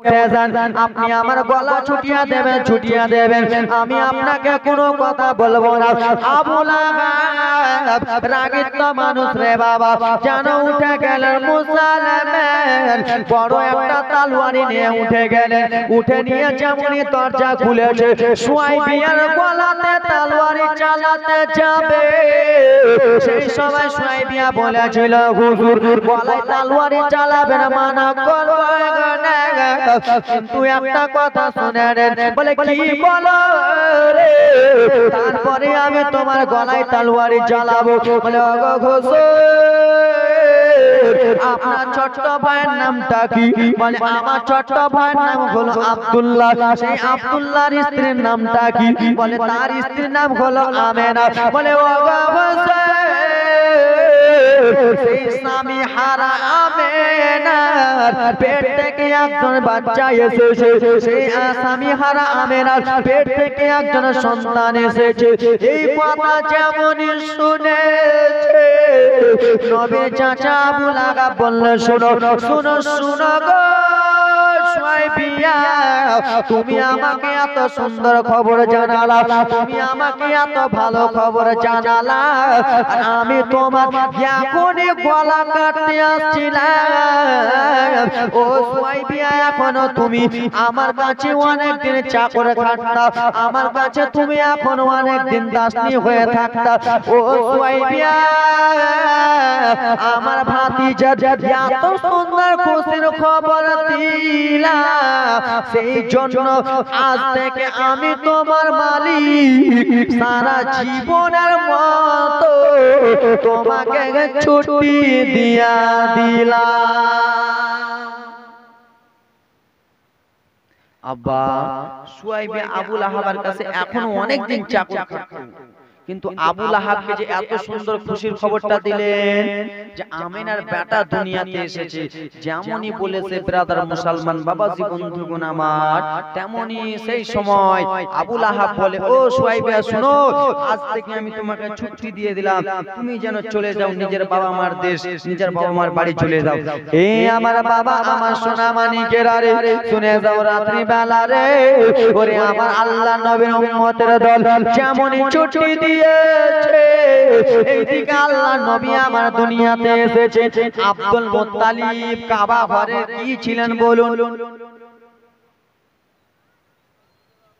উঠে যান, আপনি আমার গলা ছুটিয়ে দেবেন, আমি আপনাকে কোনো কথা বলবো না। আবু লাহাব রাগিত মানুষ রে বাবা, যেন উঠে গেলেন মুসলমান, বড় একটা তলোয়ারি নিয়ে উঠে গেলেন। উঠে নিয়ে যেমনই দরজা খুলেছে, সুয়াইবিয়ার গলাতে তলোয়ারি চালাতে যাবে। সেই সময় সুয়াইবিয়া বলেছিল, হুজুর গলায় তলোয়ারি চালাবেন মানা করব না, কিন্তু একটা কথা শুনে নেন। বলে কি বলো রে? তারপরে আমি তোমার গলায় তলোয়ারি চালাবো। বলে ওগো হুজুর, আপনার ছোট্ট ভাইয়ের নামটা কি? বলে আমার ছোট্ট ভাইয়ের নাম হলো আব্দুল্লাহ। সেই আব্দুল্লাহর স্ত্রীর নামটা কি? বলে তার স্ত্রীর নাম হলো আমেনা। বলে ওগো হুজুর, সেই স্বামী হারা আমেনার পেট থেকে একজন বাচ্চা এসেছে। সেই স্বামী হারা আমেনার পেট থেকে একজন সন্তান এসেছে। এই কথা যেমনই শুনেছে, নবীর চাচা আবু লাহাব বললেন, শোনো শোনো শোনো গো সুয়াইবিয়া, তুমি আমাকে এত সুন্দর খবর জানালা, তুমি আমাকে এত ভালো খবর জানালা, আর আমি তোমার এখনই গলা কাটতে আসছিলাম। ও সুয়াইবিয়া, এখনো তুমি আমার কাছে অনেকদিন চাকর খাটতা, আমার কাছে তুমি এখন অনেকদিন দাসী হয়ে থাকতা। ও সুয়াইবিয়া, আমার ভাতিজা এত সুন্দর খুশির খবর দিলা, সেই জন্য আজ থেকে আমি তোমার মালিক, সারা জীবনের মতো তোমাকে ছুটি দিয়া দিলাম। আব্বা সুয়াইবে আবু লাহাবের কাছে এখনো অনেকদিন চাকর খাটতো, কিন্তু আবু লাহাবকে যে এত সুন্দর খুশির খবরটা দিলেন যে আমিনার বেটা দুনিয়াতে এসেছে, যেমনই বলেছে ব্রাদার মুসলমান বাবাজি বন্ধুগণ আমার, তেমনই সেই সময় আবু লাহাব বলে, ও সুয়াইবা শুনো, আজ থেকে আমি তোমাকে ছুটি দিয়ে দিলাম, তুমি যেন চলে যাও নিজের বাবা মার দেশ, নিজের বাবা মার বাড়ি চলে যাও। এই আমার বাবা, আমার সোনা মানিকেরা রে, শুনে যাও রাত্রি বেলা রে, ওরে আমার আল্লাহ নবীর উম্মতের দল যেমনই ছুটি দিয়ে এইদিকে আল্লাহ নবী আমার দুনিয়াতে এসেছে। আব্দুল মুত্তালিব কাবা ঘরে কি ছিলেন বলুন?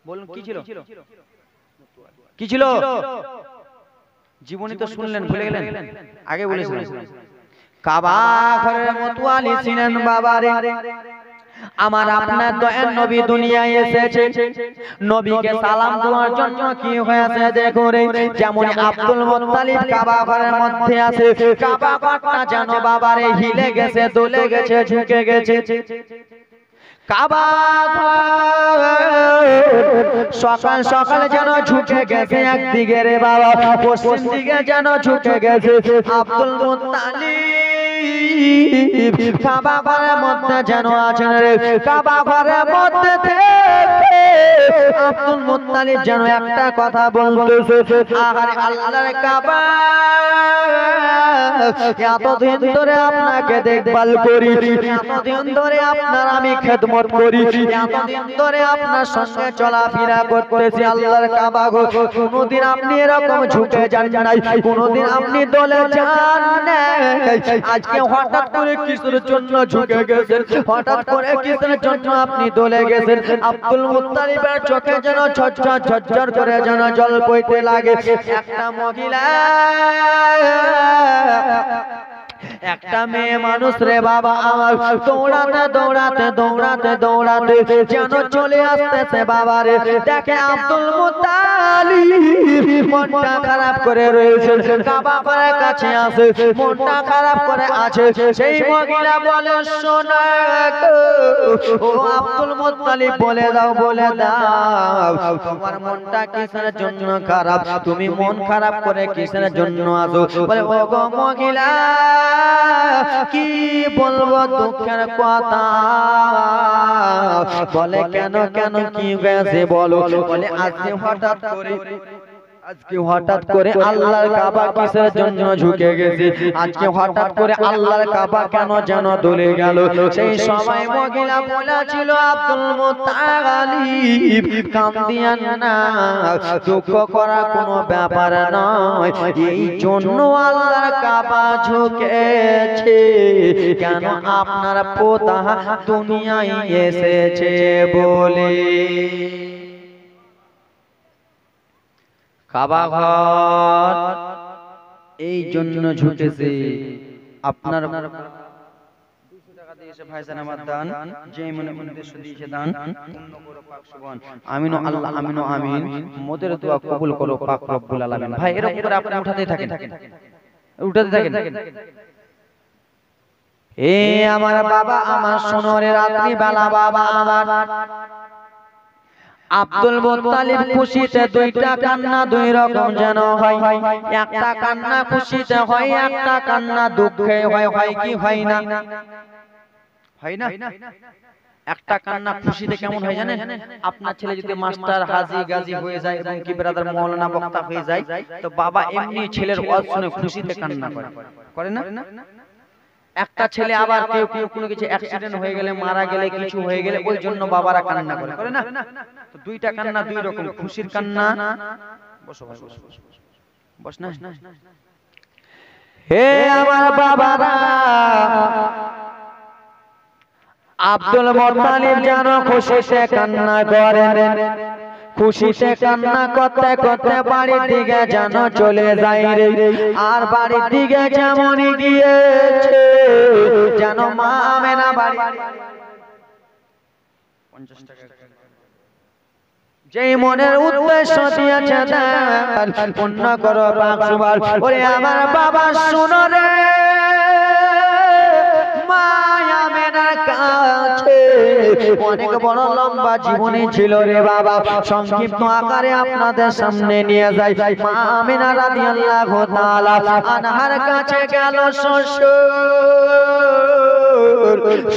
বলুন কি ছিল? কি ছিল? জীবনী তো শুনলেন, ভুলে গেলেন? আগে বলেছিলেন কাবা ঘরের মতওয়ালি ছিলেন বাবারে। আমার আপনার দয়ার নবী দুনিয়ায় এসেছে, নবীকে সালাম দেওয়ার জন্য কি হয়েছে দেখো রে, যেমন আব্দুল মুত্তালিব কাবা ঘরের মধ্যে আছে, কাবা ঘরটা যেন বাবারে হিলে গেছে, দোলে গেছে, ঝুঁকে গেছে। কাবা ঘর সকাল সকাল যেন ঝুঁকে গেছে একদিকে রে বাবা, পশ্চিম দিকে যেন ঝুঁকে গেছে। আব্দুল মুত্তালিব কাবা ঘরের মধ্যে যেন আছেন রে, কাবা ঘরের মধ্যে থেকে আব্দুল মুত্তালিব যেন একটা কথা বলতেছে, আরে আল্লাহর কাবা, এতদিন ধরে আপনাকে দেখভাল করি, এতদিন ধরে আপনার আমি খেদমত করি, এতদিন ধরে আপনার সঙ্গে চলাফেরা করতেছি, আল্লাহর কাবা গো, কোনদিন আপনি এরকম ঝুঁকে যান নাই, কোনদিন আপনি দলে যান নাই, আজকে হঠাৎ করে কিসের জন্য ঝুঁকে গেছেন, হঠাৎ করে কিসের জন্য আপনি দলে গেছেন? আব্দুল মুত্তালিবের চোখে যেন ঝরঝর ঝরঝর করে যেন জল বইতে লাগে। একটা মহিলা, একটা মেয়ে মানুষ রে বাবা আমার, দৌড়াতে দৌড়াতে দৌড়াতে দৌড়াতে যেন চলে আসতেছে বাবা রে, দেখে আব্দুল মুত্তালিব মনটা খারাপ করে রয়েছে, কাবা ঘরের কাছে আসে, মনটা খারাপ করে আছে। সেই মহিলা বলে, শোনা ও আব্দুল মুত্তালিব, বলে দাও তোমার মনটা কিসের জন্য খারাপ, তুমি মন খারাপ করে কিসের জন্য আসো? বলে ও গো মহিলা, কি বলবো দুঃখের কথা। বলে কেন কেন কি হয়েছে বলো? বলে আজকে হঠাৎ করে আজকে হঠাৎ করে আল্লাহর কাবা কিসের জন্য ঝুঁকে গেছে, আজকে হঠাৎ করে আল্লাহর কাবা কেন যেন দলে গেল। সেই সময় মহিলা বলেছিল আব্দুল মুত্তালিব কান্দিয়েন না, দুঃখ করা কোনো ব্যাপার নয়, এই জন্য আল্লাহর কাবা ঝুঁকেছে, কেন আপনার পোতা দুনিয়ায় এসেছে বলে। কাবা ঘর এই জন্য ঝুঁকেছে। আপনার 200 টাকা দিয়েছে ভাইজান আমার দান, যে মনে উদ্দেশ্য দিয়েছে দান পূর্ণ করো পাক সুবহান। আমিন আল্লাহ আমিন আমিন। মোদের দোয়া কবুল করো পাক রব্বুল আলামিন। ভাই এরকম করে আপনি উঠাতে থাকেন, উঠাতে থাকেন। এ আমার বাবা আমার সোনরে রাত্রি বেলা বাবা আমার আব্দুল মুত্তালিব খুশিতে দুইটা কান্না দুই রকম যেন হয়, একটা কান্না খুশিতে হয়, একটা কান্না দুঃখে হয়। হয় কি হয় না? হয় না? একটা কান্না খুশিতে কেমন হয় জানেন? আপনার ছেলে যদি মাস্টার হাজী গাজী হয়ে যায় এবং কি ব্রাদার মাওলানা বক্তা হয়ে যায়, তো বাবা এমনি ছেলের ওয়াজ শুনে খুশিতে কান্না করে, করে না? একটা ছেলে আবার কেউ কেউ কোনো কিছু অ্যাক্সিডেন্ট হয়ে গেলে, মারা গেলে, কিছু হয়ে গেলে ওই জন্য বাবারা কান্না করে, করে না? তো দুইটা কান্না দুই রকম, খুশির কান্না। বসো ভাই বসো, বস না। হে আমার বাবারা, আব্দুল মুত্তালিব জানো খুশিতে কান্না করেন, খুশিতে কান্না করতে করতে বাড়ির দিকে যেন চলে যায় রে। আর বাড়ির দিকে যেমনই গিয়েছে যেন মা আমেনা বাড়ি 50 টাকা যেই মনের উদ্দেশ্য দিয়েছে দেন পূর্ণ করো পাক সুবহান। ওরে আমার বাবা শুনো রে, মা আমেনার কাছে অনেক বড় লম্বা জীবনী ছিল রে বাবা, সংক্ষিপ্ত আকারে আপনাদের সামনে নিয়ে যাই। মা আমেনা রাদিয়াল্লাহু তাআলা আনহার কাছে গেল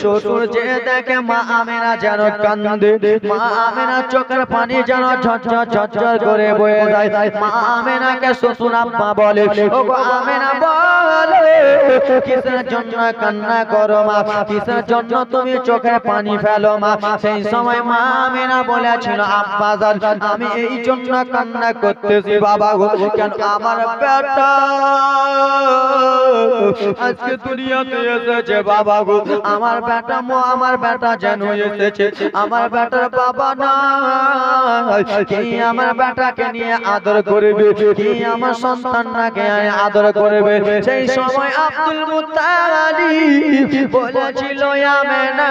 শ্বশুর যে দেখে মা আমেনা যেন কান্দে, মা আমেনা চোখের পানি যেন ঝরঝর ঝরঝর করে বয়ে যায়। মা আমেনাকে শ্বশুর আব্বা বলে, ও গো আমেনা বলে কিসের জন্য কান্না করো মা, কিসের জন্য তুমি চোখের পানি ফেলো মা? সেই সময় মা আমেনা বলেছিল, আব্বা জান আমি এই জন্য কান্না করতেছি বাবা গো, কেন আমার বেটা আজকে দুনিয়াতে এসেছে বাবা গো, আমার বেটা আমার বেটা যেন এসেছে, আমার বেটার বাবা নাই, কে আমার বেটাকে নিয়ে আদর করবে, কে আমার সন্তানটাকে আদর করবে? সেই সময় আব্দুল মুত্তালিব বলেছিল, আমেনা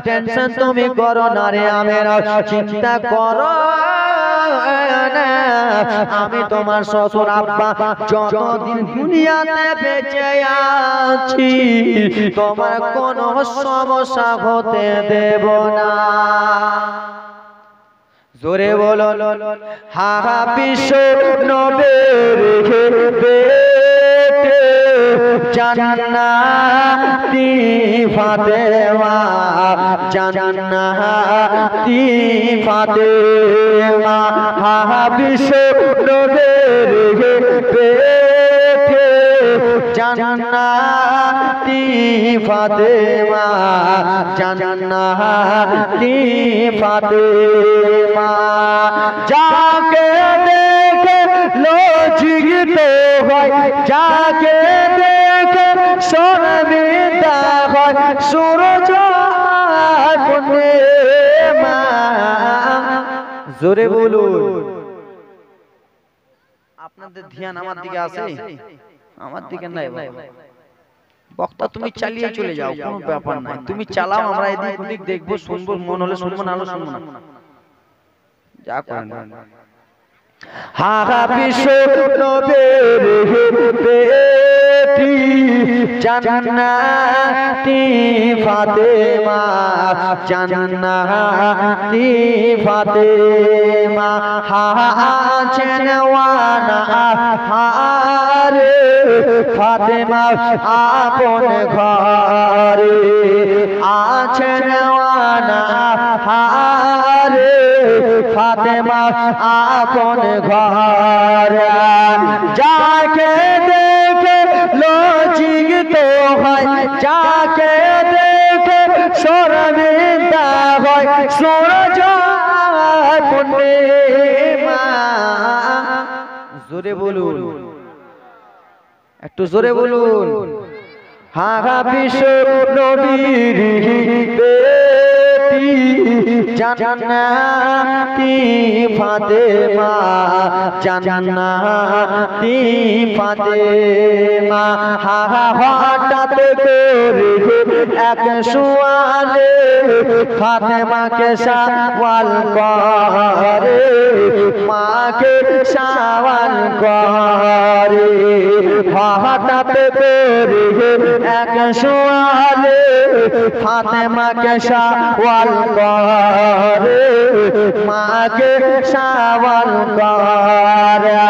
টেনশন তুমি করো না রে আমেনা, চিন্তা করো না, আমি তোমার শ্বশুর আব্বা যতদিন দুনিয়াতে বেঁচে আছি তোমার কোনো সমস্যা হতে দেব না। জোরে বলো হা বিশ্ব নবীর বেটে জান্নাতি ফাতেমা, জান্নাতি ফাতেমা, হা বিশ্ব নবীর বেটে জান্নাতি ফাতেমা, জান্নাতি ফাতেমা, যাকে দেখে লজ্জিত হয়, যাকে দেখে শর্মিন্দা হয়, সূরজ পূর্ণিমা। জোরে বলুন। আপনাদের ধ্যান আমার দিকে আছে? আমার দিকে নাই বাবা। বক্তা তুমি চালিয়ে চলে যাও, কোনো ব্যাপার নাই, তুমি চালাও, আমরা এদিক ওদিক দেখবো, শুনবো, মন হলে শুনবো, না হলে শুনবো না, যা করেন। হা বিশ্ব নবীর বেটি জান্নাতি ফাতেমা, জান্নাতি ফাতেমা, আছেন ওয়ানা হারে ফাতেমা আপন ঘরে, আছেন ওয়ানা হারে ফাতেমা ফাতেমা আপন ঘর যাকে দেখে লজ্জিত হয় যাকে দেখে শর্মিন্দা হয় সূরজ পূর্ণিমা জোরে বলুন একটু জোরে বলুন হাগা বিশ্ব নবীর বেটি জান্নাতি ফাতেমা জান্নাতি ফাতেমা হাগা হঠাৎ করে এক সুয়ালে ফাতেমাকে সওয়াল করে মাকে সওয়াল করে হঠাৎ করে এক সুয়ালে ফাতেমাকে সওয়াল করে মাকে সওয়াল করে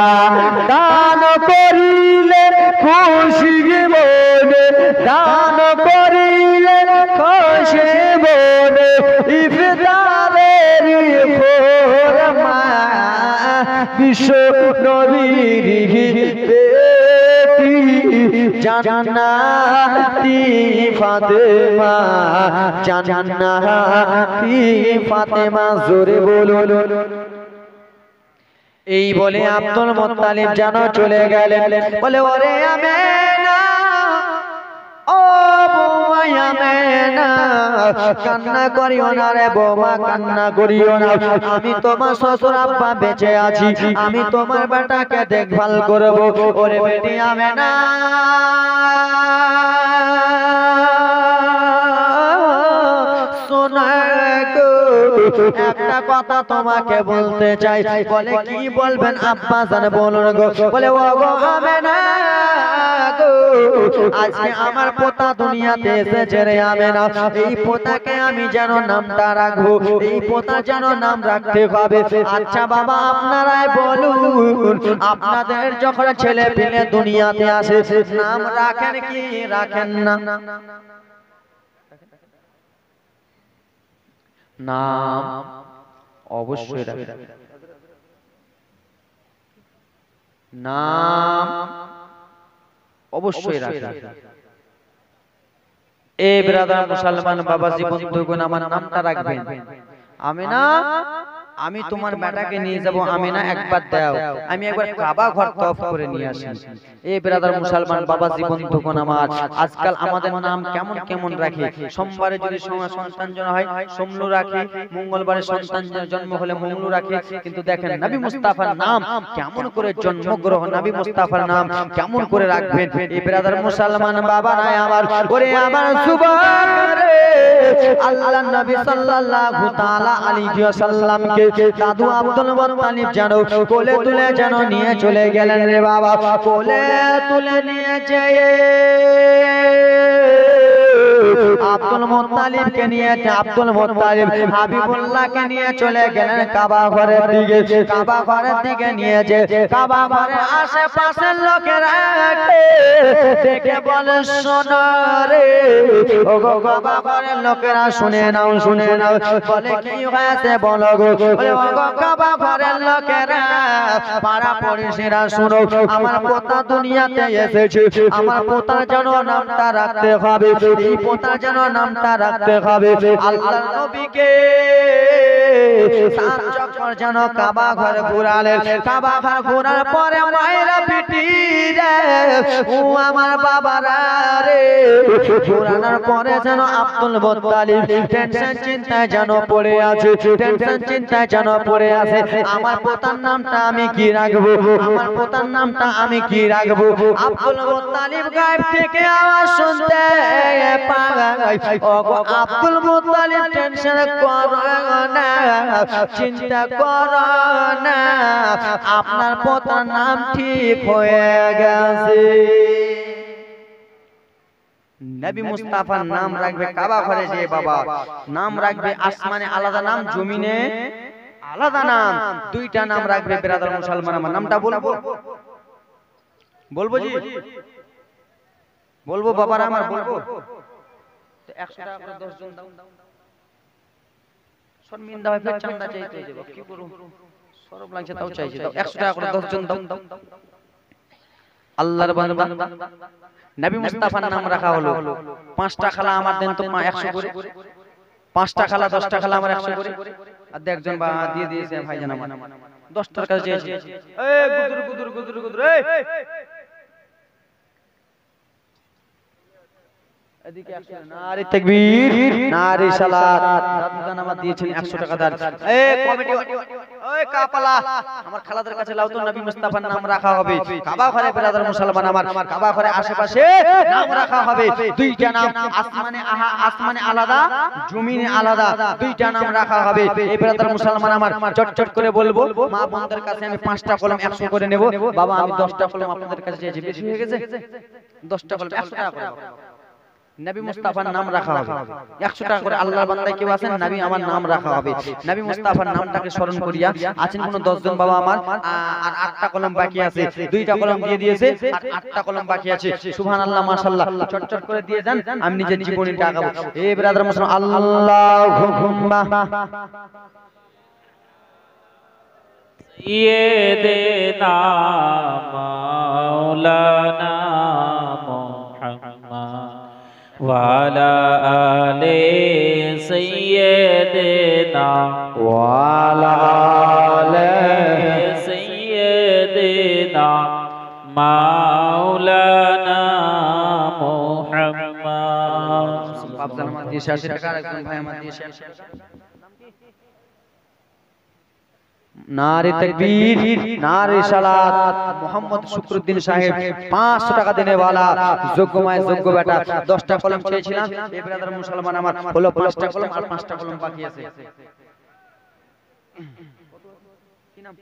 দান করিলে খুশি মনে দান করিলে খুশি মনে ইফতারের ফরমা বিশ্ব নবীর জান্নাতি ফাতেমা জান্নাতি ফাতেমা জোরে বলুন এই বলে আব্দুল মুত্তালিব যেন চলে গেলেন বলে ওরে আমেনা ও বৌমা আমেনা কান্না করিও না রে বৌমা কান্না করিও না আমি তোমার শ্বশুর আব্বা বেঁচে আছি আমি তোমার বেটাকে দেখভাল করব ওরে বেটি আমেনা শোনা গো একটা কথা তোমাকে বলতে চাই বলে কি বলবেন আব্বা জান বলুন গো বলে ও গো আমেনা গো আজকে আমার পোতা দুনিয়াতে এসেছে রে আমেনা এই পোতাকে আমি যেন নামটা রাখবো এই পোতা যেন নাম রাখতে হবে আচ্ছা বাবা আপনারাই বলুন আপনাদের যখন ছেলে পেলে দুনিয়াতে আসে নাম রাখেন কি রাখেন না নাম অবশ্যই রাখেন নাম অবশ্যই রাখেন এ ব্রাদার মুসলমান বাবাজি বন্ধুগণ আমার নামটা রাখবেন আমিনা আমি তোমার বেটাকে নিয়ে যাব আমিনা একবার দাও আমি একবার কাবা ঘর তওয়াফ করে নিয়ে আসি এই ব্রাদার মুসলমান বাবাজি বন্ধুগণ আমার আজকাল আমাদের নাম কেমন কেমন রাখি সোমবারে যদি সন্তান জন্ম হয় সোমলু রাখি মঙ্গলবারে সন্তান জন্ম হলে মঙ্গলু রাখি কিন্তু দেখেন নবী মুস্তাফার নাম কেমন করে জন্মগ্রহণ নবী মুস্তাফার নাম কেমন করে রাখবেন এই ব্রাদার মুসলমান বাবারা আমার ওরে আমার সুবহানাল্লাহ আল্লাহর নবী সাল্লাল্লাহু তাআলা আলাইহি ওয়াসাল্লামকে দাদু আব্দুল মুত্তালিব যেন কোলে তুলে যেন নিয়ে চলে গেলেন রে বাবা কোলে তুলে নিয়ে যেয়ে আব্দুল মুত্তালিবকে নিয়ে আব্দুল মুত্তালিব হাবিবুল্লাহকে নিয়ে চলে গেলেন কাবা ঘরের দিকে নিয়ে যে কাবা ঘরের আশেপাশের লোকেরা দেখে বলে শোনো রে ও গো কাবা ঘরের লোকেরা শুনে নাও বলে কি হয়েছে বলো গো বলে ও গো কাবা ঘরের লোকেরা পাড়া পড়শিরা শুনো আমার পোতা দুনিয়াতে এসেছে আমার পোতার যেন নামটা রাখতে হবে এই পোতার যেন নামটা রাখতে হবে আল্লাহর নবীকে সাত চক্কর যেন কাবা ঘর ঘোরালেন কাবা ঘর ঘোরার পরে মায়েরা পিটি রে ও আমার বাবারা রে ঘোরানোর পরে যেন আব্দুল মুত্তালিব টেনশন চিন্তায় যেন পড়ে আছে আমার পোতার নামটা আমি কি রাখবো আব্দুল মুত্তালিব গায়েব থেকে আওয়াজ শুনতে পায় ওগো আব্দুল মুত্তালিব টেনশন করো না চিন্তা করো না আপনার পোতার নাম ঠিক হয়ে গেছে নবী মুস্তাফার নাম রাখবে কাবা ঘরে যে বাবা নাম রাখবে আসমানে আলাদা নাম জমিনে আলাদা নাম দুইটা নাম রাখবে ব্রাদার মুসলমান আমার নামটা বলবো জি বলবো বাবারা আমার বলবো তো 100 টাকা করে 10 জন দাও শর্মিন্দা হয় ফের চান্দা চাইতে যাব কি করব সরব লাগছে তাও চাইছি দাও 100 টাকা করে 10 জন দাও আল্লাহর বান্দা নবী মুস্তাফার নাম রাখা হলো 5টা খালা আমার দেন তো 100 করে 5টা খালা 10টা খালা আমার 100 করে আর একজন বা দিয়ে দিয়েছে ভাইজান আমার 10 টাকা চেয়েছি এই গুদুর গুদুর গুদুর গুদুর এই এদিকে নারে তাকবীর নারে সালাত দাদা নামাজ দিয়েছেন 100 টাকা দান এই কমিটি ওই কাপালা আমার খালাদের কাছে লাও তো নবী মুস্তাফার নাম রাখা হবে কাবা ঘরে ব্রাদার মুসলমান আমার কাবা ঘরে আশেপাশে নাম রাখা হবে দুইটা নাম আসমানে আলাদা জমিনে আলাদা দুইটা নাম রাখা হবে এই ব্রাদার মুসলমান আমার চটচট করে বলবো মা বোনদের কাছে আমি 5টা কলম 100 করে নেব বাবা আমি 10টা কলম আপনাদের কাছে চেয়েছি বেশি হয়ে গেছে 10টা কলম 100 টাকা করে নবী মুস্তাফার নাম রাখা হবে 100 টাকা করে আল্লাহর বান্দায় কেউ আছেন নবী আমার নাম রাখা হবে নবী মুস্তাফার নামটাকে স্মরণ করিয়া আছেন কোন 10 জন বাবা আমার আর 8টা কলম বাকি আছে 2টা কলম দিয়ে দিয়েছে আর 8টা কলম বাকি আছে সুবহানাল্লাহ মাশাআল্লাহ চটচট করে দিয়ে দেন আমি নিজের জীবনীটা আগাবো এই ব্রাদার মুসলমান আল্লাহুম্মা সাইয়্যিদিনা মাওলানা মুহাম্মদ وعلى آل سيدنا وعلى آل سيدنا مولانا محمد আফজাল আমার দিয়ে 80 টাকা একজন ভাই আমার দিয়ে 80 টাকা নারে তাকবীর নারে সালাত মোহাম্মদ শুকরুদ্দিন সাহেব 500 টাকা দেনে वाला যোগ্যময় যোগ্য বেটা 10টা কলম চেয়েছিলাম এই ব্রাদার মুসলমান আমার হলো 5টা কলম আর 5টা কলম বাকি আছে কি নাম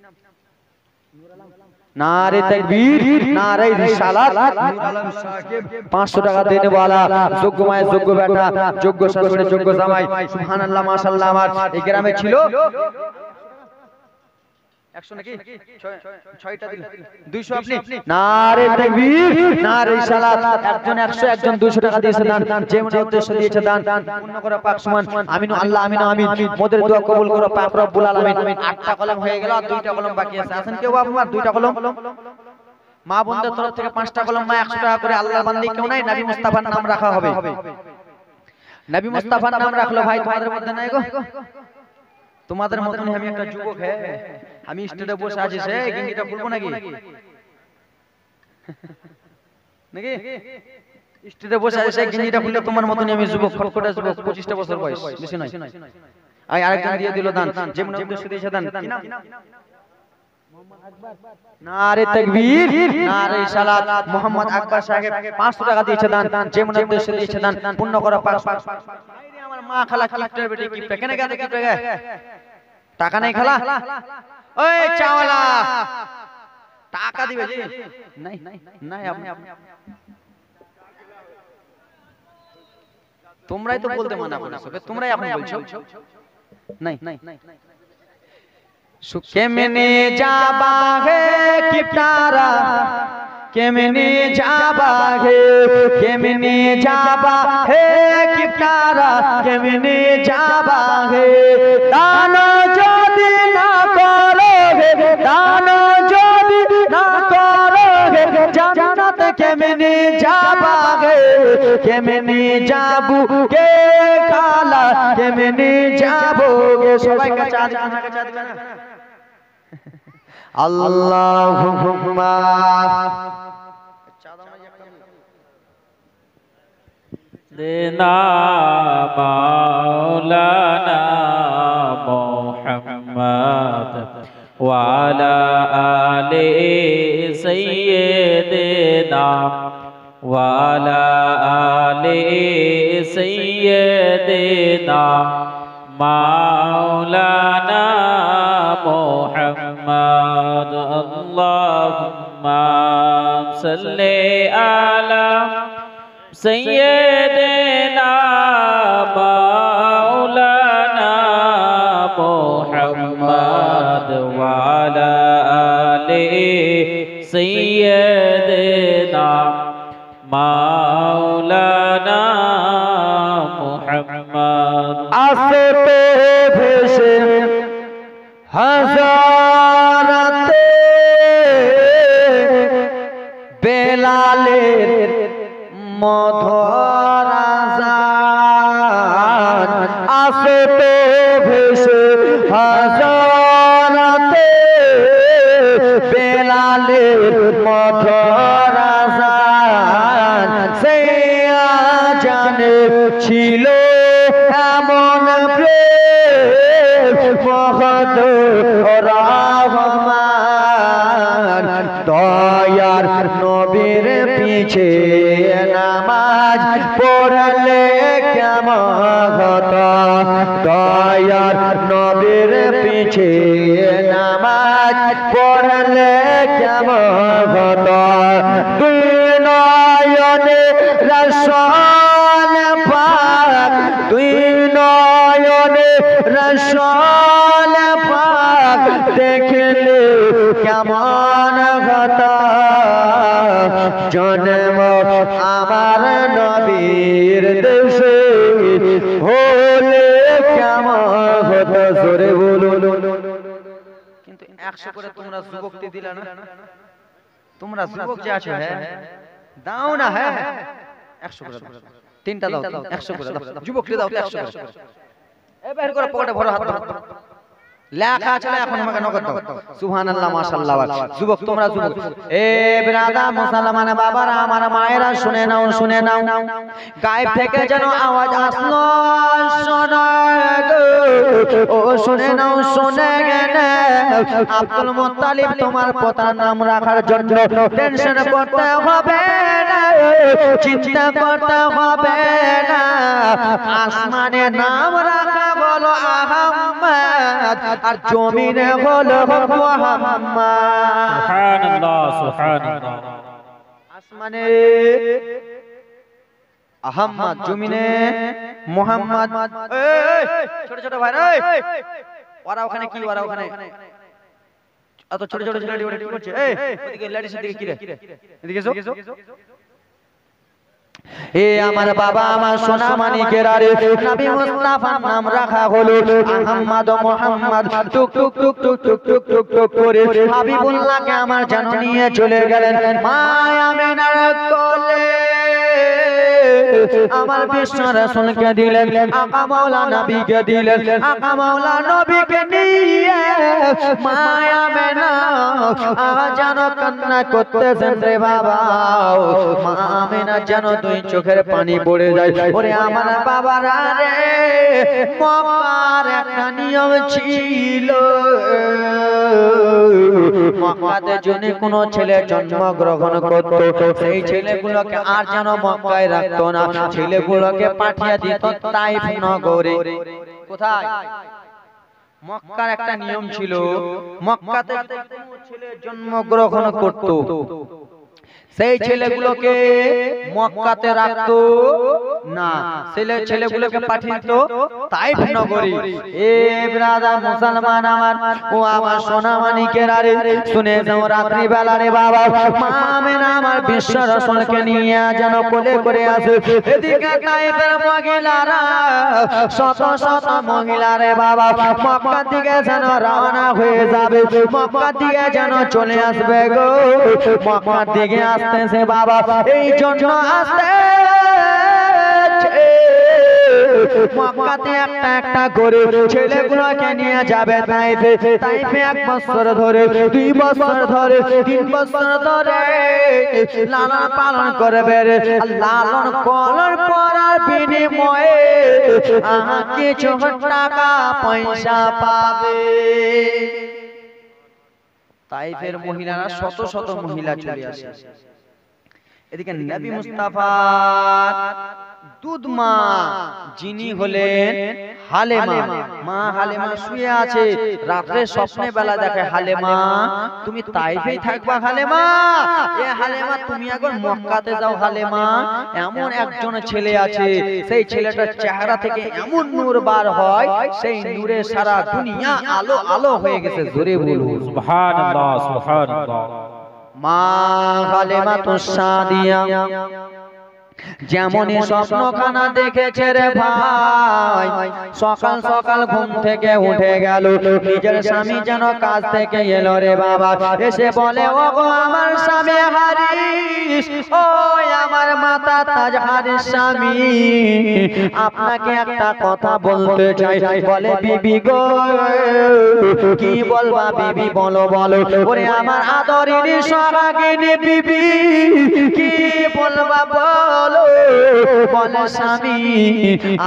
নারে তাকবীর নারে রিসালাত নূর আলম সাহেব 500 টাকা দেনে वाला যোগ্যময় যোগ্য বেটা যোগ্য শাশুড়ি যোগ্য জামাই সুবহানাল্লাহ মাশাআল্লাহ আমার এই গ্রামে ছিল 100 নাকি 6টা দিন 200 আপনি নারে তাকবীর নারে সালাত একজন 100 একজন 200 টাকা দিয়েছে দান যে মনে উদ্দেশ্য দিয়েছে দান পূর্ণ করে পাক সুমান আমিনু আল্লাহ আমিন আমিন মোদের দোয়া কবুল করো পাক রব্বুল আলামিন 8টা কলম হয়ে গেল আর 2টা কলম বাকি আছে আছেন কেউ আপনার 2টা কলম মা বোনদের তরফ থেকে 5টা কলম মা 100 টাকা করে আল্লাহর বান্দি কেউ নাই নবী মুস্তাফার নাম রাখা হবে নবী মুস্তাফার নাম রাখলো ভাই তোমাদের মধ্যে নাই গো তোমাদের মতনই আমি একটা যুবক হ্যাঁ আমি স্টেজে বসে আছি সে গিঙ্গিটা খুলবো নাকি নাকি স্টেজে বসে আছি সে গিঙ্গিটা খুললে তোমার মতনই আমি যুবক ফটফটা যুবক 25টা বছর বয়স বেশি নয় আই আরেকজন দিয়ে দিল দান যেমন উদ্দেশ্য দিয়েছে দান কি নাম মোহাম্মদ আকবর নারে তাকবীর নারে সালাত মোহাম্মদ আকবর সাহেব 500 টাকা দিয়েছে দান যেমন উদ্দেশ্য দিয়েছে দান পূর্ণ করা পাক আমার মা খালা কিপটা বেটি কিপটা কেন গেছে কিপটা গে টাকা নাই খালা ওই চাওয়ালা টাকা দিবে জি নাই নাই আপনি তোমরাই তো বলতে মানা করেছো তোমরাই আপনি বলছো নাই কেমনে যাবা হে কিপটারা কেমনে যাবা হে কেমনে যাবা হে কিপটারা কেমনে যাবা হে দান যদি না করো হে দান যদি না করো হে জান্নাত কেমনে যাবা হে কেমনে যাবো কে খালা কেমনে যাবো গে সবাই কাছে দিবে না আল্লাহুম্মা দেনা মাওলানা মুহাম্মদ ওয়া আলা আলি সাইয়্যিদিনা ওয়া আলা আলি সাইয়্যিদিনা মাওলানা মুহাম্মদ আল্লাহুম্মা সাল্লি আলা সাইয়্যিদিনা মাওলানা মুহাম্মদ ওয়া আলা আলি সাইয়্যিদিনা মাওলানা মুহাম্মদ আসতে ভেসে পিছে নামাজ পড়লে কেমন হতো দয়ার নবীর পিছে নামাজ পড়লে কেমন হতো দুই নয়নে রাসূল পাক দুই নয়নে রাসূল পাক দেখলে কেমন হতো জন্ম আমার নবীর দেশে হলে কেমন হতো জোরে বলুন। কিন্তু 100 করে তোমরা যুবকটি দিলা না, তোমরা যুবক যে আছো হ্যাঁ দাও না, হ্যাঁ 100 করে দাও, তিনটা দাও 100 করে দাও, যুবকটি দাও 100 করে। এ বের করে পকেটে ভরো, হাত লেখা আছে না, এখন আমাকে নগদ দাও। সুবহানাল্লাহ মাশাআল্লাহ। যুবক তোমরা যুবক, এ ব্রাদার মুসলমান বাবারা আমার মায়েরা শুনে নাও, শুনে নাও, গায়েব থেকে যেন আওয়াজ আসলো শোনো ও শুনে নাও, শুনে গেলে আব্দুল মুত্তালিব তোমার পোতার নাম রাখার জন্য টেনশন করতে হবে না, চিন্তা করতে হবে না, আসমানে নাম রাখা বলো আহমদ আর জমিনে বলো মুহাম্মদ। সুবহানাল্লাহ সুবহানাল্লাহ। আসমানে আহমদ, জমিনে মুহাম্মদ। এই ছোট ছোট ভাই এই ওরা ওখানে কি, ওরা ওখানে এত ছোট ছোট ছেলে ওরা কি করছে? এই ওদিকে লেডিসের দিকে কি রে, এদিকে এসো। এ আমার বাবা আমার সোনা মানিকেরা রে, নবী মুস্তাফার নাম রাখা হলো আহমদ মুহাম্মদ। টুক টুক টুক টুক টুক টুক টুক টুক করে হাবিবুল্লাহকে আমার জানো নিয়ে চলে গেলেন মা আমিনার কোলে। আমার বিশ্ব রাসূলকে দিলেন, আকা মাওলা নবীকে দিলেন, আকা মাওলা নবীকে নিয়ে মা আমিনা যেন কান্না করতেছেন রে বাবা। মা আমিনা যেন দুই চোখের পানি পড়ে যায়। ওরে আমার বাবারা রে, মক্কার একটা নিয়ম ছিল, মক্কাতে যদি কোনো ছেলে জন্মগ্রহণ করত সেই ছেলেগুলোকে আর যেন মক্কায় রাখতো না, ছেলেগুলোকে পাঠিয়ে দিত তাইফ নগরে। কোথায়? মক্কার একটা নিয়ম ছিল, মক্কাতে কোনো ছেলে জন্মগ্রহণ করত সেই ছেলেগুলোকে মক্কাতে রাখতো না, ছেলেগুলোকে পাঠিয়ে দিত তাইফ নগরী। এ ব্রাদার মুসলমান আমার ও আমার সোনা মানিকেরা রে, শুনে যাও রাত্রি বেলা রে বাবা মা আমিনা আমার বিশ্ব রাসূলকে নিয়ে যেন কোলে করে আসে। এদিকে তাইফের মহিলারা শত শত মহিলা রে বাবা মক্কার দিকে যেন রওনা হয়ে যাবে, মক্কার দিকে যেন চলে আসবে গো, মক্কার দিকে আসতেছে বাবা। এই জন্য আসতে মক্কাতে একটা একটা করে ছেলেগুলোকে নিয়ে যাবে তাইফে। তাইফে 1 বছর ধরে, 2 বছর ধরে, 3 বছর ধরে লালন পালন করবে রে। লালন পালন করার বিনিময়ে কিছু টাকা পয়সা পাবে। তাইফের মহিলারা শত শত মহিলা চলে আসে। এদিকে নবী মুস্তাফার দুধ মা যিনি হলেন হালেমা, মা হালেমা শুয়ে আছে। রাতে স্বপ্নে বেলা দেখে হালেমা তুমি তাইফেই থাকবা, হালেমা এ হালেমা তুমি এখন মক্কাতে যাও। হালেমা এমন একজন ছেলে আছে, সেই ছেলেটার চেহারা থেকে এমন নূর বার হয়, সেই নূরে সারা দুনিয়া আলো আলো হয়ে গেছে। জোরে বলুন সুবহানাল্লাহ সুবহানাল্লাহ। মা হালেমা তো সাদিয়া যেমনই স্বপ্নখানা দেখেছে রে ভাই, সকাল সকাল ঘুম থেকে উঠে গেল, নিজের স্বামী যেন কাজ থেকে এলো রে বাবা, এসে বলে ও গো আমার স্বামী হারিস, ও আমার মাতা তাজ হারিস স্বামী, আপনাকে একটা কথা বলতে চাই। বলে বিবি গো কি বলবা বিবি, বলো বলো। ওরে আমার আদরিনী সোহাগিনী বিবি কি বলবা বলো। বলো বলে স্বামী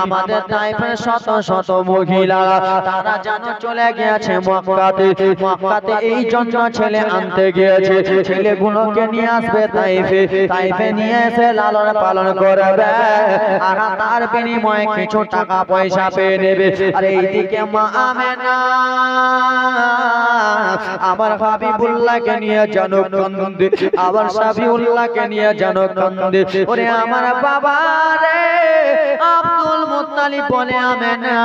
আমাদের তাইফের শত শত মহিলা তারা যেন চলে গিয়েছে মক্কাতে মক্কাতে এই জন্য ছেলে আনতে গিয়েছে ছেলেগুলোকে নিয়ে আসবে তাইফে নিয়ে এসে লালন পালন করবে আর তার বিনিময়ে কিছু টাকা পয়সা পেয়ে নেবে আর এইদিকে মা আমেনা আমার হাবিবুল্লাহকে নিয়ে যেন কান্দে আবার সাফিউল্লাহকে নিয়ে যেন কান্দে ওরে আমার বাবা রে আব্দুল মুত্তালিব বলে আমেনা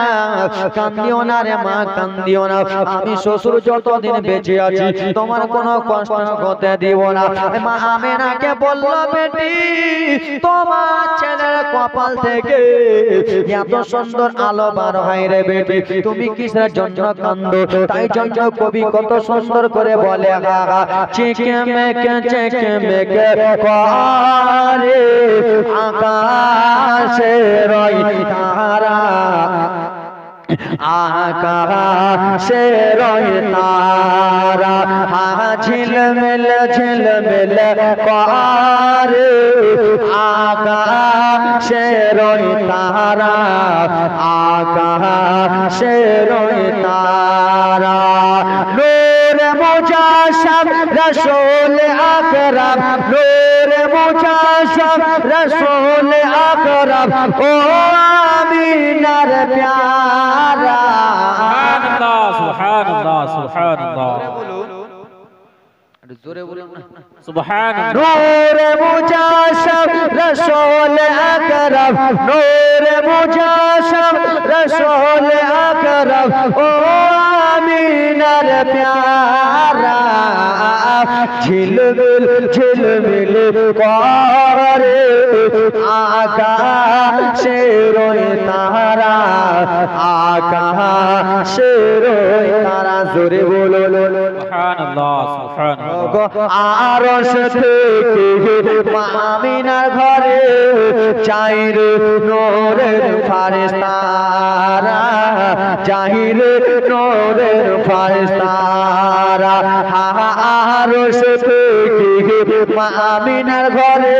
কান্দিও না রে মা কান্দিও না আমি শ্বশুর যতদিন বেঁচে আছি তোমার কোনো কষ্ট হতে দিব না মা আমেনাকে বলল বেটি তোমার ছেলের কপাল থেকে এত সুন্দর আলো বার হয় রে বেটি তুমি কিসের জন্য কান্দো তাই জন্য কবি কত সুন্দর করে বলে চেকে মেকে করে আকাশে রই তারা আকাশে রই তারা ঝিলমিল করে আকাশে রই তারা আকাশে রই তারা নূর মুজাসসাম রাসূল আকরাম নূর মুজাসসাম রাসূল আকরাম ও আমিনার প্যারা সুবহানাল্লাহ সুবহানাল্লাহ জোরে বলুন সুবহানাল্লাহ নূর মুজাসসাম রাসূল আকরাম নূর মুজাসসাম রাসূল আকরাম ও আমিনার প্যারা ঝিলমিল করে আকাশে রই তারা আকাশে রই তারা জোরে বলো সুবহানাল্লাহ সুবহানাল্লাহ আরশ থেকে আমিনার ঘরে চাই রে নূরের ফারেশতারা চাই রে নূরের ফারেশতারা আরশ থেকে আমিনার ঘরে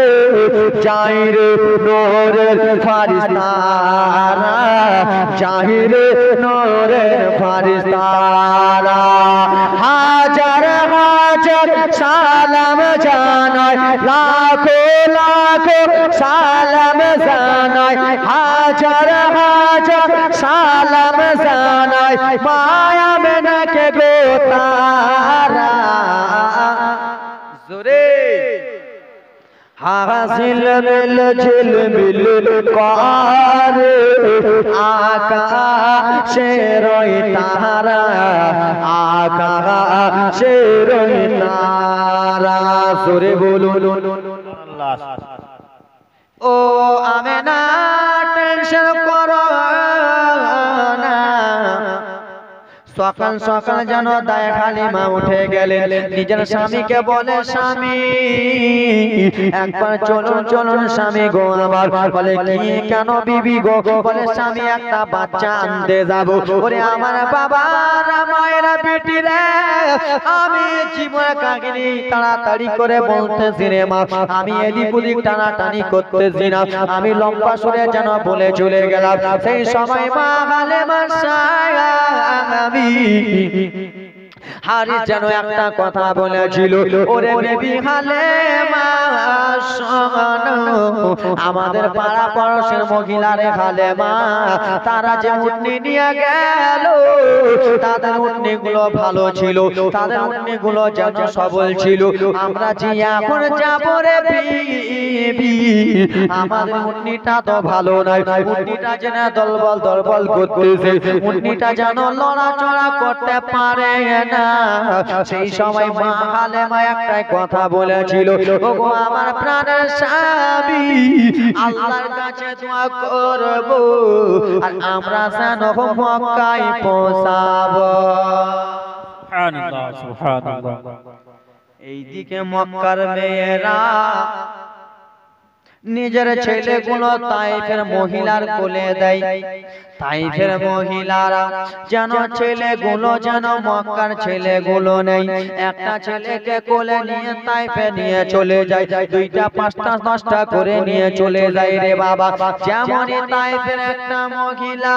চাই রে নূরের ফারেশতারা চাই রে নূরের ফারেশতারা হাজার হাজার সালাম জানাই লাখো লাখো সালাম জানাই হাজার হাজার সালাম জানাই মায়া মেনাকে গো তারা জোরে ঝিলমিল করে আকাশে রই তারা আকাশে রই তারা জোরে বলুন ও আমেনা টেনশন করো না সকাল সকাল যেন দায় হালিমা উঠে গেলেন নিজের স্বামীকে বলে স্বামী একবার চলুন চলুন স্বামী গো আমার বলে কি কেন বিবি গো বলে স্বামী একটা বাচ্চা আনতে যাব ওরে আমার বাবা মায়েরা বেটি রে আমি জীবন কাহিনী তাড়াতাড়ি করে বলতেছি রে মা আমি এদিক ওদিক টানাটানি করতেছি না আমি লম্বা সুরে যেন বলে চলে গেলাম সেই সময় মা হালিমা আমি হারি যেন একটা কথা বলেছিল ওরে বেবি হালেমা শোনো আমাদের পাড়া পড়শের মহিলারে হালেমা তারা যে উটনি নিয়ে গেল তাদের উটনি গুলো ভালো ছিল তাদের উটনি গুলো যেন সবল ছিল আমরা যে এখন যাবো রে বিবি আমাদের উটনিটা তো ভালো নয় উটনিটা যেন দলবল করতেছে উটনিটা যেন লড়াচড়া করতে পারে না সেই সময় মা হালেমা একটাই কথা বলেছিল ওগো আমার প্রাণের স্বামী আল্লাহর কাছে দোয়া করব আর আমরা যেন মক্কায় পৌঁছাবো সুবহানাল্লাহ সুবহানাল্লাহ এইদিকে মক্কার মেয়েরা নিজের ছেলেগুলো তাইফের মহিলার কোলে দেয়। তাইফের মহিলারা যেন ছেলেগুলো যেন মক্কার ছেলেগুলো নেই, একটা ছেলেকে কোলে নিয়ে তাইফে নিয়ে চলে যায়, দুইটা পাঁচটা দশটা করে নিয়ে চলে যায় রে বাবা। যেমনই তাইফের একটা মহিলা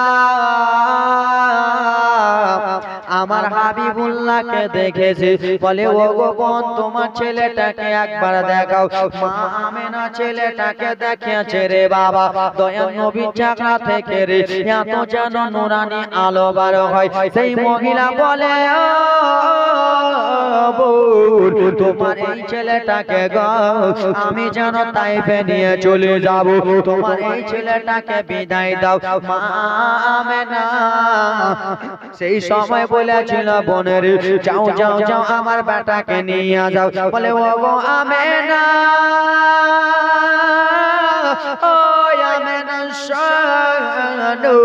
আমার হাবিবুল্লাহকে দেখেছে, বলে ও গো বোন তোমার ছেলেটাকে একবার দেখাও। মা আমেনা ছেলেটাকে দেখিয়েছে রে বাবা, দয়াল নবীর চাকরা থেকে রে এত যেন নুরানি আলো বার হয়। সেই মহিলা বলে ও বোন তোমার এই ছেলেটাকে গো আমি যেন তাইফে নিয়ে চলে যাব, তোমার এই ছেলেটাকে বিদায় দাও মা আমেনা। সেই সময় বলেছিল বোনের যাও যাও যাও আমার বেটাকে নিয়ে যাও। বলে ও গো আমেনা, ও আমেনা শোনো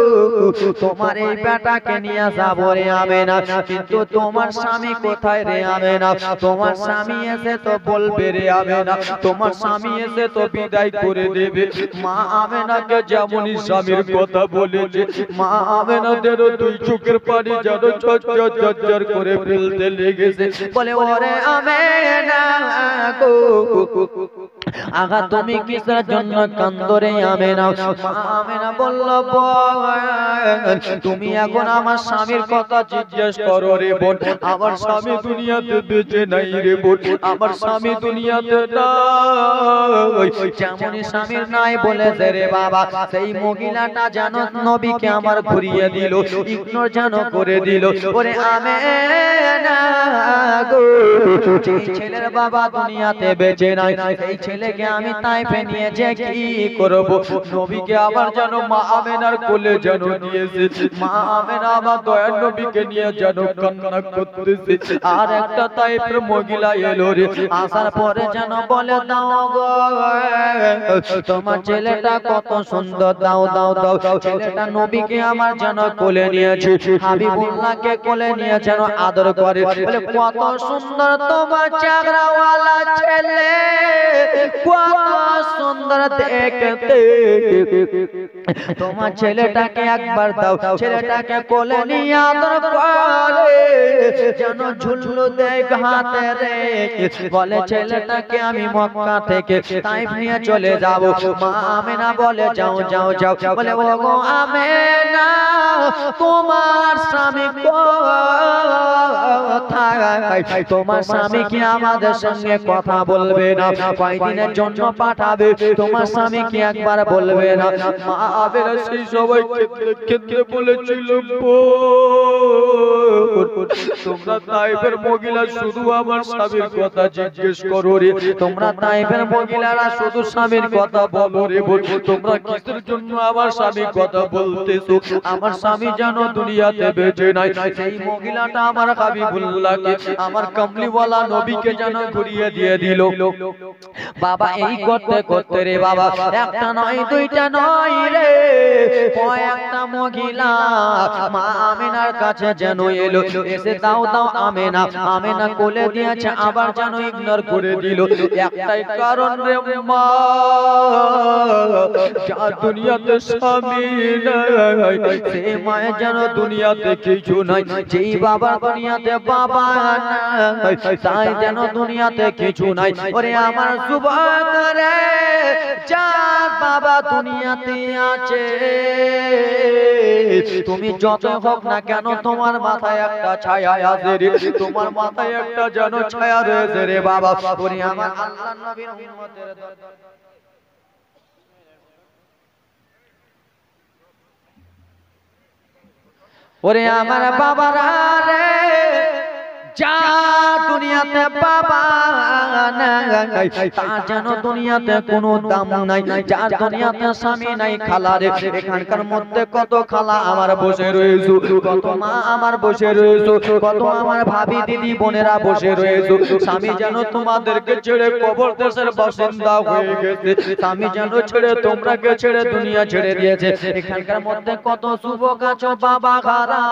তোমার এই বেটাকে নিয়ে যাবো রে আমেনা, কিন্তু তোমার স্বামী কোথায় রে আমেনা? তোমার স্বামী এসে তো বলবে রে আমেনা, তোমার স্বামী এসে তো বিদায় করে দেবে। মা আমেনাকে যেমনই স্বামীর কথা বলেছে, মা আমেনাদের দুই চোখের পানি যেন ঝরঝর করে ফেলতে লেগেছে। বলে ওরে আমেনা গো আগা তুমি কিসের জন্য কান্দরে আমেনা? আমেনা বলল তুমি এখন আমার স্বামীর কথা জিজ্ঞেস করো রে বোন, আমার স্বামী দুনিয়াতে বেঁচে নাই রে বোন, আমার স্বামী দুনিয়াতে নাই। যেমনই স্বামীর নাই বলেছে রে বাবা, সেই মহিলাটা যেন নবীকে আমার ঘুরিয়ে দিল, ইগনোর যেন করে দিল। ওরে আমেনা গো যে ছেলের বাবা দুনিয়াতে বেঁচে নাই, সেই ছেলেকে আমি তাইফে নিয়ে যে কি করব? নবীকে আবার যেন মা আমেনার কোলে যেন নিয়েছে, মা আমেনা আমার দয়ার নবীকে নিয়ে যেন কান্না করতেছে। আর একটা তাইফের মহিলা এলো রে, আসার পরে যেন বলে দাও গো তোমার ছেলেটা কত সুন্দর, দাও দাও দাও। ছেলেটা নবীকে আমার যেন কোলে নিয়েছে, হাবিবুল্লাহকে কোলে নিয়ে যেন আদর করে। বলে কত সুন্দর তোমার চাকরাওয়ালা ছেলে, কত সুন্দর দেখতে, তোমার ছেলেটাকে একবার দাও। ছেলেটাকে কোলে নিয়ে আদর করে যেন ঝুলু দেয় হাতে রে। বলে ছেলেটাকে আমি মক্কা থেকে তাইফ নিয়ে চলে যাব। মা আমেনা বলে যাও যাও যাও। বলে ও গো আমেনা তোমার স্বামী কোথায়? তোমার স্বামী কি আমাদের সঙ্গে কথা বলবে না? কয়দিনের জন্য পাঠাবে? তোমার স্বামী কি একবার বলবে না? মা আমেনা সেই সবাই ক্ষেত্রে বলেছিল তোমরা তাইফের মহিলা শুধু আমার স্বামীর কথা জিজ্ঞেস করো রে, তোমরা তাইফের মহিলারা শুধু স্বামীর কথা বলো রে। তোমরা কিসের জন্য আমার স্বামীর কথা বলতেছো? আমার স্বামী যেন দুনিয়াতে বেঁচে নাই। সেই মহিলাটা আমার হাবিবুল্লাহকে, আমার কামলিওয়ালা নবীকে যেন ঘুরিয়ে দিয়ে দিল। বাবা এই করতে করতে রে বাবা একটা নয় দুইটা নয় রে, কয়েকটা মহিলা মা আমেনার কাছে যেন এলো, এসে দাও দাও আমেনা। আমেনা কোলে দিয়েছে, আবার যেন ইগনোর করে দিল। একটাই কারণ রে মা, যার দুনিয়াতে স্বামী নাই সে মায়ের যেন দুনিয়াতে কিছু নাই, যেই বাবার দুনিয়াতে বাবা নাই তাই যেন দুনিয়াতে কিছু নাই। ওরে আমার যুবক রে, যার বাবা দুনিয়াতে আছে তুমি যত হোক না কেন তোমার মাথায় একটা ছায়া আছে রে, তোমার মাথায় একটা যেন ছায়া রয়েছে রে বাবা। ওরে আমার আল্লাহর নবীর উম্মতের দরকার। ওরে আমার বাবারা রে, যা দুনিয়াতে বাবা নাই তার যেন দুনিয়াতে কোনো দাম নাই, যার দুনিয়াতে স্বামী নাই খালা রে। এখানকার মধ্যে কত খালা আমার বসে রয়েছে, কত মা আমার বসে রয়েছে, কত আমার ভাবি দিদি বোনেরা বসে রয়েছে। স্বামী যেন তোমাদেরকে ছেড়ে কবর দেশের বাসিন্দা হয়ে গেছে, স্বামী যেন ছেড়ে তোমরাকে ছেড়ে দুনিয়া ছেড়ে দিয়েছে। এখানকার মধ্যে কত যুবক আছো বাবা খারা,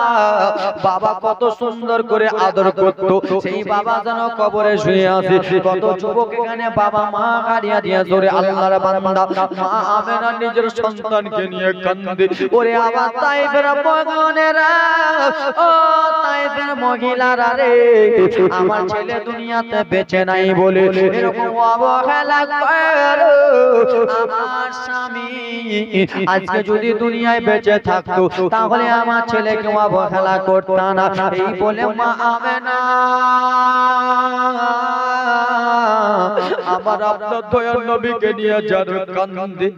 বাবা কত সুন্দর করে আদর করত সেই বাবা যেন কবরে শুয়ে আছে কত যুবক এখানে বাবা মা হারিয়ে দিয়ে ধরে আল্লাহর বান্দা মা আমেনা নিজের সন্তানকে নিয়ে কান্দে ওরে আবার তাইফের বগনেরা ও তাইফের মহিলারা রে আমার ছেলে দুনিয়াতে বেঁচে নাই বলে এরকম অবহেলা করে আমার স্বামী আজকে যদি দুনিয়ায় বেঁচে থাকতো তাহলে আমার ছেলেকে অবহেলা করতো না এই বলে মা আমেনা আমার আপনার দয়ার নবীকে নিয়ে যেন কান্দে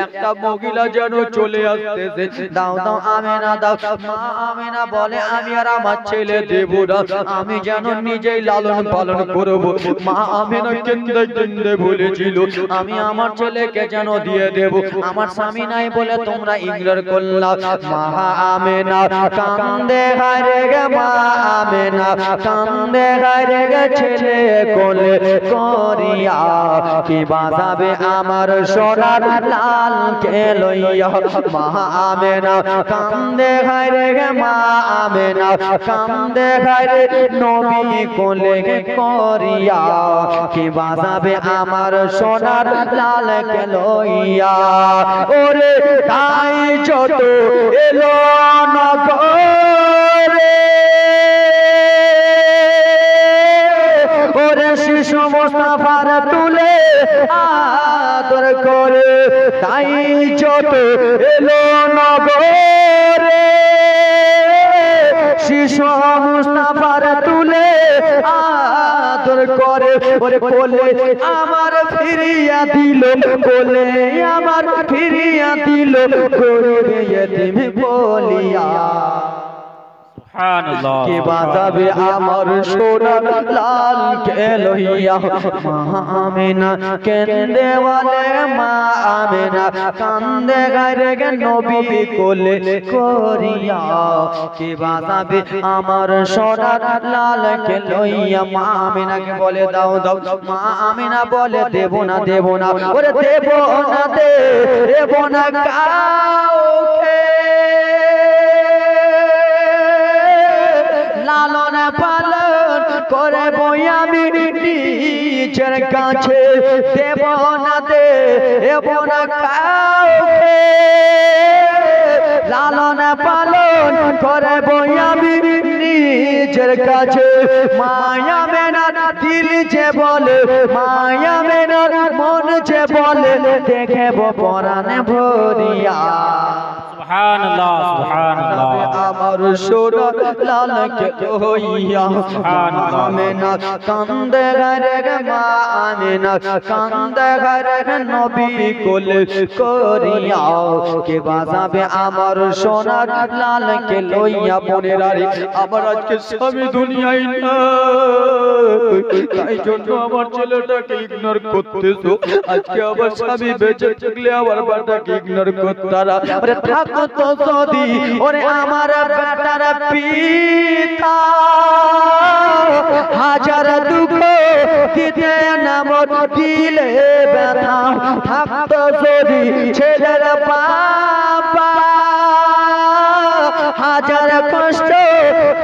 একটা মহিলা যেন চলে আসতেছে দাও দাও আমেনা দাও মা আমেনা বলে আমি আর আমার ছেলে দেব না আমি যেন নিজেই লালন পালন করব মা আমেনা কেন্দে কেন্দে বলেছিল আমি আমার ছেলেকে যেন দিয়ে দেব আমার স্বামী নাই বলে তোমরা ইগনোর করলা মা আমেনা কান্দে হারে গে মা আমেনা কান্দে হারে গে ছেলে কোলে করিয়া কি বাজাবে আমার সোনার লাল কে লইয়া মা আমেনা কান্দে হারে গে মা আমেনা কান্দে হারে নবী কোলে করিয়া কি বাজাবে আমার সোনার লাল কে লইয়া ওরে তাই যত এলো নগরে ওরে শিশু মুস্তাফার তুলে আদর করে তাই যত এলো নগরে শিশু মুস্তাফার তুলে আদর করে ওরে কোলে আমার ফিরিয়া দিল কোলে আমার ফিরিয়া দিল করবে এতিম বলিয়া সুবহানাল্লাহ কে বাজাবে আমার সোনার লাল কে লইয়া মা আমেনা কেন্দে বলে মা আমেনা কান্দে গারে গে নবী কোলে করিয়া কে বাজাবে আমার সোনার লাল কে লইয়া মা আমেনাকে বলে দাও দাও মা আমেনা বলে দেব না ওরে দেব না দেব না কাউকে লালন পালন করে বই আমি নিজের কাছে দেব না কাউকে লালন পালন করে বই আমি নিজের কাছে মায়া মেনার দিল যে বলে মায়া মেনার মন যে বলে দেখব পরাণে ভরিয়া সুবহানাল্লাহ সুবহানাল্লাহ আমার সোনার লাল কে লইয়া আমেনা কান্দে ঘরে গে মা আমেনা কান্দে ঘরে গে নবী কোলে করিয়া কে বাজাবে আমার সোনার লাল কে লইয়া বোনেরা রে আমার আজকে স্বামী দুনিয়ায় না তাই জন্য আমার ছেলেটাকে ইগনোর করতেছো আজকে আমার স্বামী বেঁচে থাকলে আমার বাটাকে ইগনোর করতারা আরে থাকো তো যদি ওরে আমার বেটার পিতা হাজার দুঃখ দিতে নাম দিলে ব্যথা থাকতো যদি ছেলের বাবা হাজার কষ্ট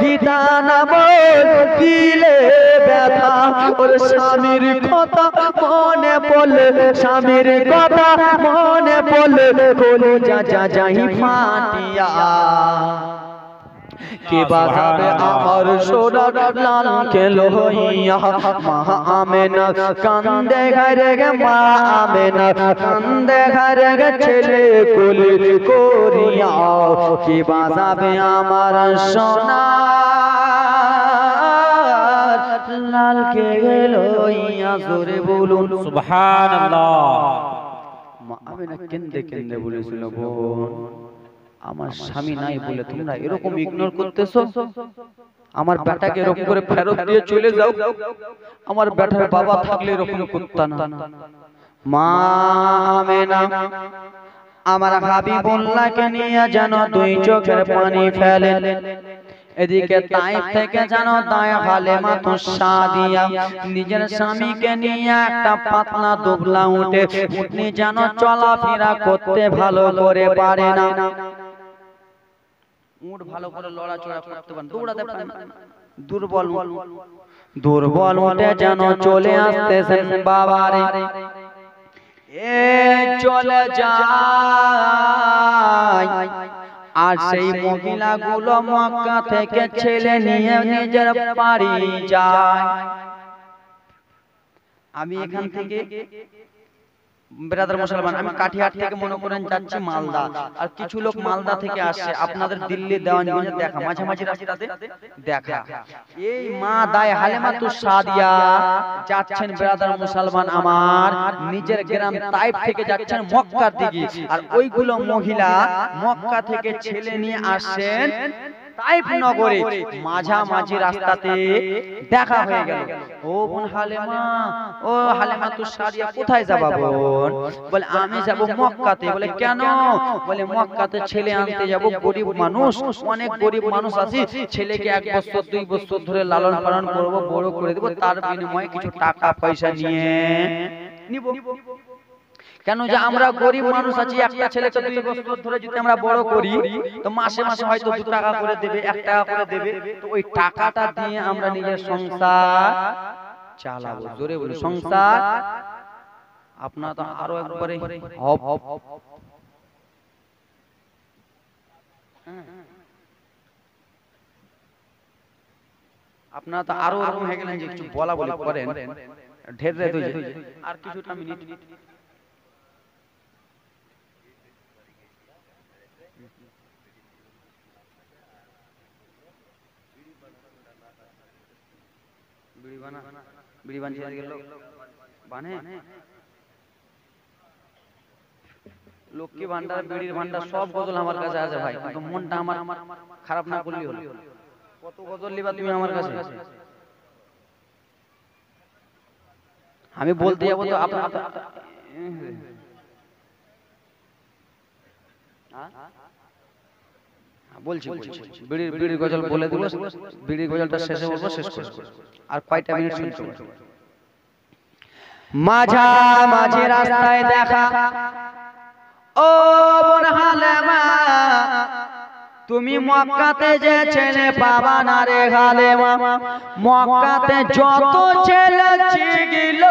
দিতা নাম দিলে ব্যথা ওর স্বামীর কথা মনে পড়লে স্বামীর কথা মনে পড়লে কোলে যা যাই ফাটিয়া কে বাজাবে আমার সোনার লাল কে লইয়া মা আমেনা কান্দে ঘরে গে মা আমেনা কান্দে ঘরে গে ছেলে কোলে করিয়া কে বাজাবে আমার সোনার লাল কে লইয়া জোরে বলুন সুবহানাল্লাহ মা আমেনা কেন্দে কেন্দে বলেছিল বোন আমার স্বামী নাই বলে তোমরা এরকম ইগনোর করতেছো আমার বেটাকে এরকম করে ফেরত দিয়ে চলে যাও আমার বেটার বাবা থাকলে এরকম করতা না মা আমেনা আমার হাবিবুল্লাহকে নিয়ে যেন দুই চোখের পানি ফেলে এদিকে তাইফ থেকে জানো দায়া হালেমা তো সাদিয়া নিজের স্বামীকে নিয়ে একটা পাতলা দুবলা উঠে উঠনি জানো চলাফেরা করতে ভালো করে পারে না উট ভালো করে লড়াচড়া করতে পারে দৌড়াতে পারে না দুর্বল দুর্বল উঠে যেন চলে আসতেছেন বাবারে এ চলে যায় আর সেই মহিলাগুলো মক্কা থেকে ছেলে নিয়ে নিজের বাড়ি যায়। আমি এখান থেকে ব্রাদার মুসলমান আমি কাঠিয়ার থেকে মনে করেন যাচ্ছি মালদা, আর কিছু লোক মালদা থেকে আসছে আপনাদের দিল্লি দেওয়ানগঞ্জে দেখা, মাঝামাঝি রাস্তাতে দেখা। এই মা দায় হালেমাতুস সাদিয়া যাচ্ছেন ব্রাদার মুসলমান আমার নিজের গ্রাম তাইফ থেকে যাচ্ছেন মক্কার দিকে, আর ওইগুলো মহিলা মক্কা থেকে ছেলে নিয়ে আসছেন তাইফ নগরে। মাঝামাঝি রাস্তাতে দেখা হয়ে গেল। ও বোন হালেমা, ও হালেমাতুস সাদিয়া কোথায় যাবা বোন? বলে আমি যাব মক্কাতে। বলে কেন? বলে মক্কাতে ছেলে আনতে যাব, গরিব মানুষ, অনেক গরিব মানুষ আছে, ছেলেকে 1 বছর 2 বছর ধরে লালন পালন করব, বড় করে দেব, তার বিনিময়ে কিছু টাকা পয়সা নিয়ে নিব। কেন যে আমরা গরিব মানুষ আছি, একটা ছেলেকে 2 বছর ধরে যদি আমরা বড় করি তো মাসে মাসে হয়তো 2 টাকা করে দেবে, 1 টাকা করে দেবে, তো ওই টাকাটা দিয়ে আমরা নিজের সংসার চালাবো। জোরে বলি সংসার। আপনারা তো আরো একবারে হপ আপনারা তো আরো এরকম হয়ে গেলেন যে একটু বলা বলি করেন, ঢের রাত হয়ে যায়, আর কিছুটা মিনিট। বিড়ি বানিয়ে গেল বানে লক্ষ্মী ভান্ডার, বিড়ির ভান্ডার সব গজল আমার কাছে আছে ভাই, কিন্তু মনটা আমার খারাপ না করলেই হলো। কত গজল লিবা তুমি আমার কাছে? আমি বলতে যাবো তো আপনার বলছি বিড়ির গজল বলে দিল, বিড়ির গজলটা শেষে বলবো, শেষ করবো। আর কয়টা মিনিট শুনতে হবে? মাঝামাঝি রাস্তায় দেখা, ও বোন হালেমা তুমি মক্কাতে যে ছেলে পাবা না রে হালেমা। মক্কাতে যত ছেলে ছিল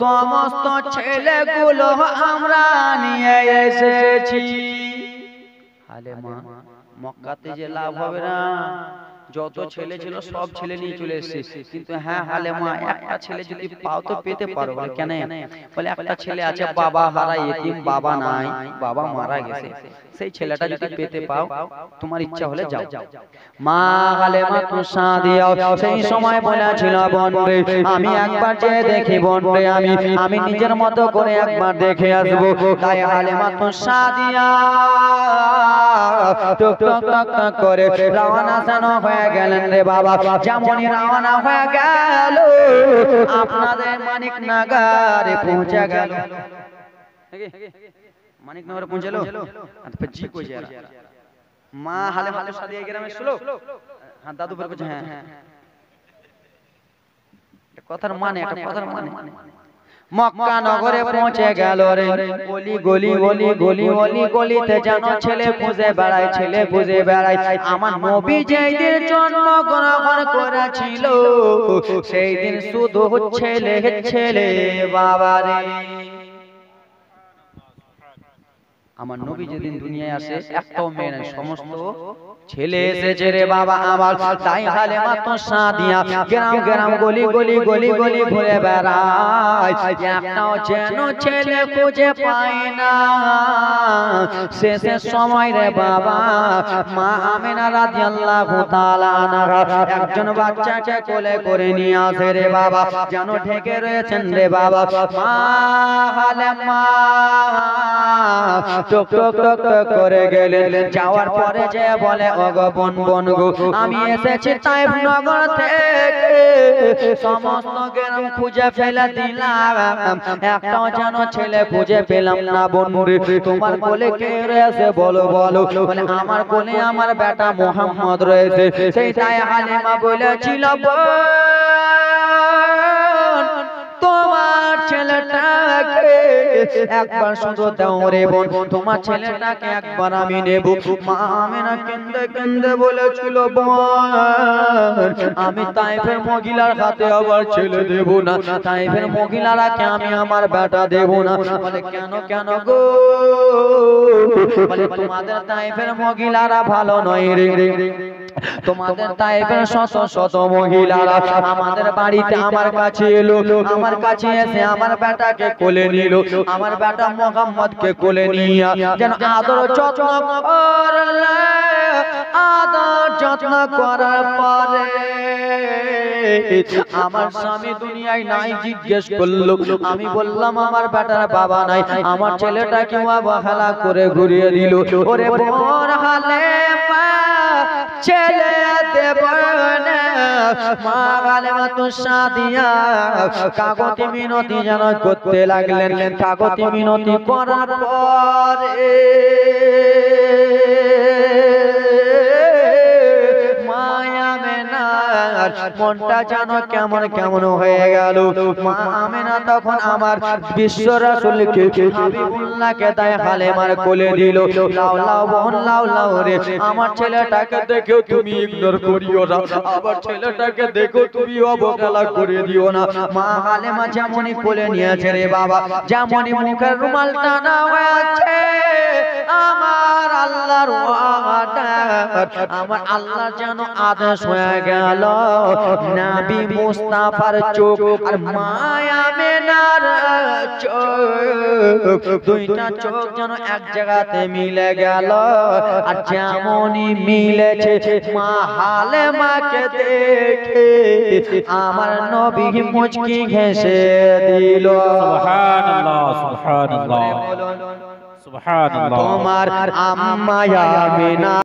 সমস্ত ছেলেগুলো আমরা নিয়ে এসেছি। হালেমা মক্কাতে যে লাভ হবে না, যত ছেলে ছিল সব ছেলে নিয়ে চলে এসেছে, কিন্তু হ্যাঁ হালেমা একটা ছেলে যদি পাও তো পেতে পারো। বলে কেন? বলে একটা ছেলে আছে বাবা হারা, এতিম, বাবা নাই, বাবা মারা গেছে, সেই ছেলেটা যদি পেতে পাও তোমার ইচ্ছা হলে যাও। মা হালেমাতুস সাদিয়া সেই সময় বলেছিল বোন রে আমি একবার যে দেখি বোন রে, আমি নিজের মতো করে একবার দেখে আসবো। তাই হালেমাতুস সাদিয়া টক টক টক করে রওনা সানো হয়ে গেলেন রে বাবা। যেমনই রওনা হয়ে গেল আপনাদের মানিকনগরে পৌঁছে গেল। মানিকনগরে পৌঁছালো, জি কইছে মা হালেমাতুস সাদিয়া গ্রামে ছিল। হ্যাঁ দাদু বলে কইছে হ্যাঁ কথার মানে, একটা কথার মানে। মক্কা নগরে পৌঁছে গেল রে, গলি গলি গলি গলি গলি গলিতে যেন ছেলে খুঁজে বেড়ায়, ছেলে খুঁজে বেড়ায়। আমার নবী যেই দিন জন্মগ্রহণ করেছিল সেই দিন শুধু ছেলে ছেলে বাবারে। আমার নবী যেদিন দুনিয়ায় আসে একটাও মেয়ে নাই, সমস্ত ছেলে এসেছে রে বাবা আমার। তাই হালেমাতুস সাদিয়া গ্রাম গ্রাম গলি গলি গলি গলি ঘুরে বেড়ায়, একটাও যেন ছেলে খুঁজে পায় না। শেষের সময় রে বাবা মা আমিনা রাদিয়াল্লাহু তাআলা আনহা একজন বাচ্চাকে কোলে করে নিয়ে আসে রে বাবা, যেন ঢেকে রয়েছেন রে বাবা। মা হালেমা টক টক টক টক করে গেলেন, যাওয়ার পরে যে বলে ওগো বোন বোন গো আমি এসেছি তাইফ নগর থেকে, সমস্ত গ্রাম খুঁজে ফেলে দিলাম, একটাও যেন ছেলে খুঁজে পেলাম না। বোন রে তোমার কোলে কে রয়েছে বলো বলো? বলে আমার কোলে আমার বেটা মোহাম্মদ রয়েছে। সেইটাই হালিমা বলেছিল তোমার ছেলেটাকে একবার শুধু দাও রে বোন, তোমার ছেলেটাকে একবার আমি নেব। মা আমিনা কেঁদে কেঁদে বলেছিল বোন আমি তাইফের মহিলার হাতে আবার ছেলে দেব না, তাইফের মহিলারাকে আমি আমার বেটা দেব না। বলে কেন কেন গো? বলে তোমাদের তাইফের মহিলারা ভালো নয় রে, তোমাদের তাইফের শত শত মহিলারা আমাদের বাড়িতে আমার কাছে এলো, আমার কাছে এসে আমার বেটাকে কোলে নিল, আমার বেটা মোহাম্মদকে কোলে নিয়ে যেন আদর যত্ন করলে, আদর যত্ন করার পরে আমার স্বামী দুনিয়ায় নাই জিজ্ঞেস করলো। আমি বললাম আমার বেটার বাবা নাই, আমার ছেলেটাকে অবহেলা করে ঘুরিয়ে দিল। ওরে বোর হালে ছেলে দেব না, মা গালেমা তো সাদিয়া কাগজে মিনতি যেন করতে লাগলেন। কাগজে মিনতি করার পরে মনটা যেন কেমন কেমন হয়ে গেল। মা আমেনা তখন আমার বিশ্ব রাসূলকে হাবিবুল্লাহকে তাই হালেমার কোলে দিল। লাও লাও বোন লাও লাও রে, আমার ছেলেটাকে দেখো তুমি ইগনোর করিও না, আমার ছেলেটাকে দেখো তুমি অবহেলা করে দিও না। মা হালেমা যেমনই কোলে নিয়েছে রে বাবা, যেমনই মুখের রুমাল টানা হয়েছে, আমার আল্লাহর ওয়াদা, আমার আল্লাহ যেন আদেশ হয়ে গেল। নবী মুস্তাফার চোখ আর মায়া মেনার চোখ, দুইটা চোখ যেন এক জায়গাতে মিলে গেল। আর যেমনই মিলেছে মা হালেমাকে দেখে আমার নবী মুচকি ঘেঁষে দিল। সুবহানাল্লাহ, সুবহানাল্লাহ, সুবহানাল্লাহ। তোমার আম্মা আমিনা